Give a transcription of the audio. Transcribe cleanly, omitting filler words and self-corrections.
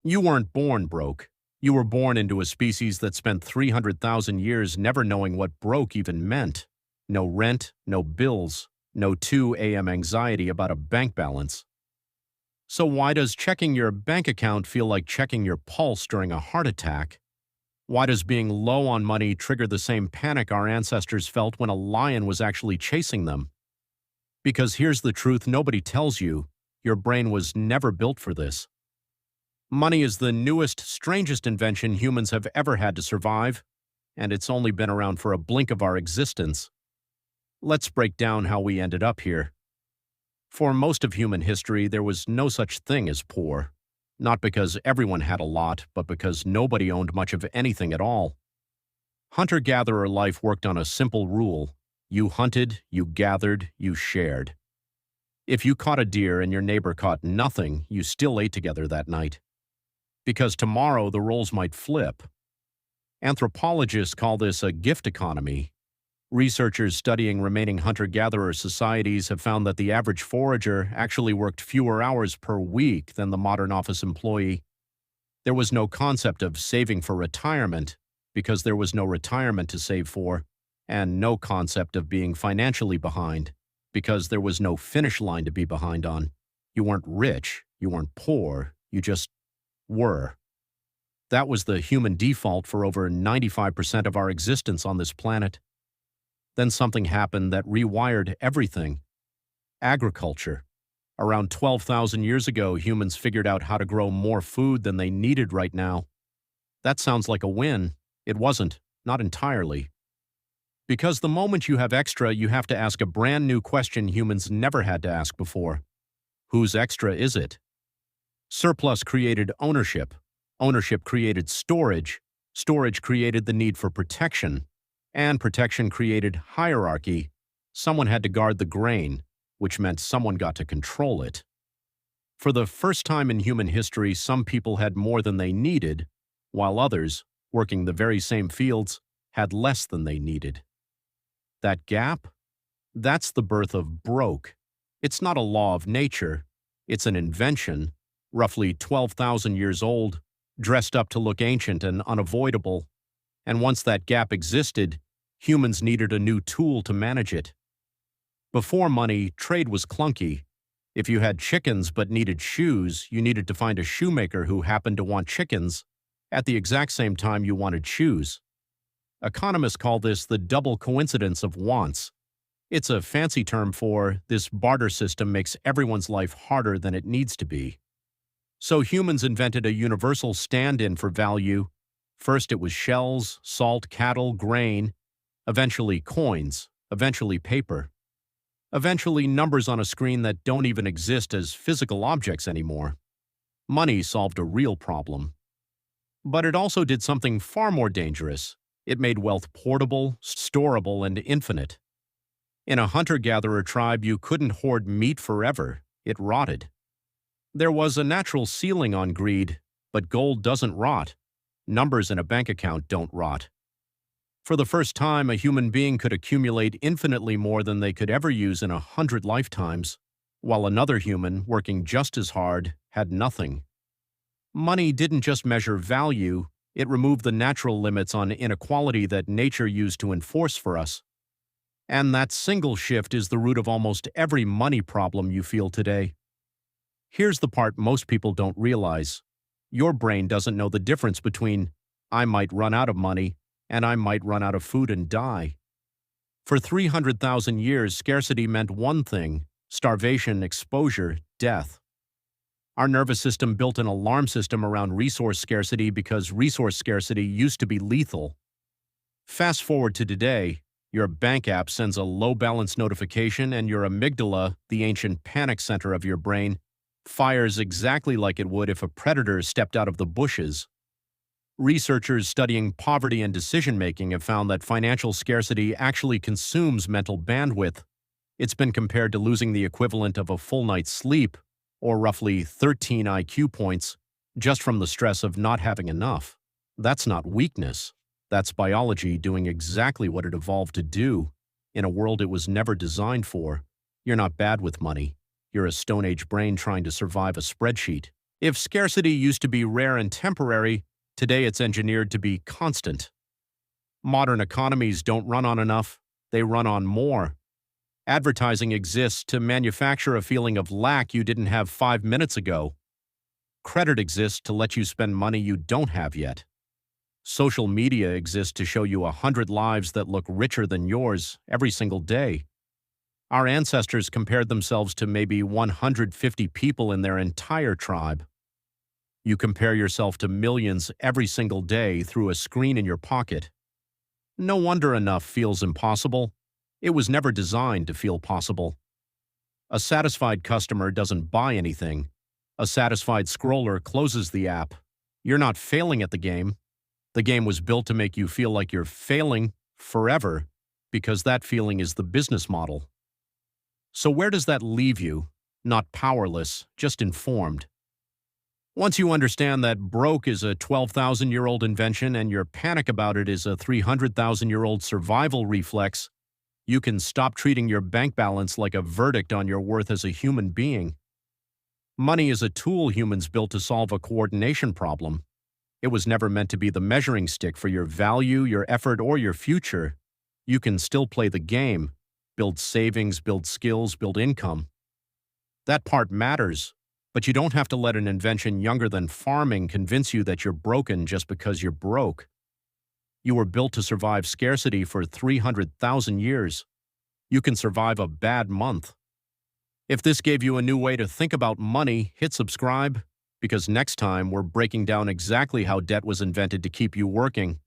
You weren't born broke. You were born into a species that spent 300,000 years never knowing what broke even meant. No rent, no bills, no 2 a.m. anxiety about a bank balance. So why does checking your bank account feel like checking your pulse during a heart attack? Why does being low on money trigger the same panic our ancestors felt when a lion was actually chasing them? Because here's the truth nobody tells you: your brain was never built for this. Money is the newest, strangest invention humans have ever had to survive, and it's only been around for a blink of our existence. Let's break down how we ended up here. For most of human history, there was no such thing as poor. Not because everyone had a lot, but because nobody owned much of anything at all. Hunter-gatherer life worked on a simple rule: you hunted, you gathered, you shared. If you caught a deer and your neighbor caught nothing, you still ate together that night. Because tomorrow the roles might flip. Anthropologists call this a gift economy. Researchers studying remaining hunter-gatherer societies have found that the average forager actually worked fewer hours per week than the modern office employee. There was no concept of saving for retirement, because there was no retirement to save for, and no concept of being financially behind, because there was no finish line to be behind on. You weren't rich, you weren't poor, you just were. That was the human default for over 95% of our existence on this planet. Then something happened that rewired everything. Agriculture. Around 12,000 years ago, humans figured out how to grow more food than they needed right now. That sounds like a win. It wasn't, not entirely. Because the moment you have extra, you have to ask a brand new question humans never had to ask before. Whose extra is it? Surplus created ownership. Ownership created storage. Storage created the need for protection. And protection created hierarchy. Someone had to guard the grain, which meant someone got to control it. For the first time in human history, some people had more than they needed, while others, working the very same fields, had less than they needed. That gap? That's the birth of broke. It's not a law of nature. It's an invention, roughly 12,000 years old, dressed up to look ancient and unavoidable. And once that gap existed, humans needed a new tool to manage it. Before money, trade was clunky. If you had chickens but needed shoes, you needed to find a shoemaker who happened to want chickens at the exact same time you wanted shoes. Economists call this the double coincidence of wants. It's a fancy term for this barter system makes everyone's life harder than it needs to be. So humans invented a universal stand-in for value. First it was shells, salt, cattle, grain, eventually coins, eventually paper, eventually numbers on a screen that don't even exist as physical objects anymore. Money solved a real problem. But it also did something far more dangerous. It made wealth portable, storable, and infinite. In a hunter-gatherer tribe, you couldn't hoard meat forever. It rotted. There was a natural ceiling on greed, but gold doesn't rot. Numbers in a bank account don't rot. For the first time, a human being could accumulate infinitely more than they could ever use in 100 lifetimes, while another human, working just as hard, had nothing. Money didn't just measure value, it removed the natural limits on inequality that nature used to enforce for us. And that single shift is the root of almost every money problem you feel today. Here's the part most people don't realize. Your brain doesn't know the difference between "I might run out of money" and "I might run out of food and die." For 300,000 years, scarcity meant one thing: starvation, exposure, death. Our nervous system built an alarm system around resource scarcity because resource scarcity used to be lethal. Fast forward to today, your bank app sends a low balance notification and your amygdala, the ancient panic center of your brain, fires exactly like it would if a predator stepped out of the bushes. Researchers studying poverty and decision-making have found that financial scarcity actually consumes mental bandwidth. It's been compared to losing the equivalent of a full night's sleep, or roughly 13 IQ points, just from the stress of not having enough. That's not weakness. That's biology doing exactly what it evolved to do, in a world it was never designed for. You're not bad with money. You're a Stone Age brain trying to survive a spreadsheet. If scarcity used to be rare and temporary, today it's engineered to be constant. Modern economies don't run on enough, they run on more. Advertising exists to manufacture a feeling of lack you didn't have 5 minutes ago. Credit exists to let you spend money you don't have yet. Social media exists to show you 100 lives that look richer than yours every single day. Our ancestors compared themselves to maybe 150 people in their entire tribe. You compare yourself to millions every single day through a screen in your pocket. No wonder enough feels impossible. It was never designed to feel possible. A satisfied customer doesn't buy anything. A satisfied scroller closes the app. You're not failing at the game. The game was built to make you feel like you're failing forever, because that feeling is the business model. So where does that leave you? Not powerless, just informed. Once you understand that broke is a 12,000-year-old invention and your panic about it is a 300,000-year-old survival reflex, you can stop treating your bank balance like a verdict on your worth as a human being. Money is a tool humans built to solve a coordination problem. It was never meant to be the measuring stick for your value, your effort, or your future. You can still play the game, build savings, build skills, build income. That part matters, but you don't have to let an invention younger than farming convince you that you're broken just because you're broke. You were built to survive scarcity for 300,000 years. You can survive a bad month. If this gave you a new way to think about money, hit subscribe, because next time we're breaking down exactly how debt was invented to keep you working.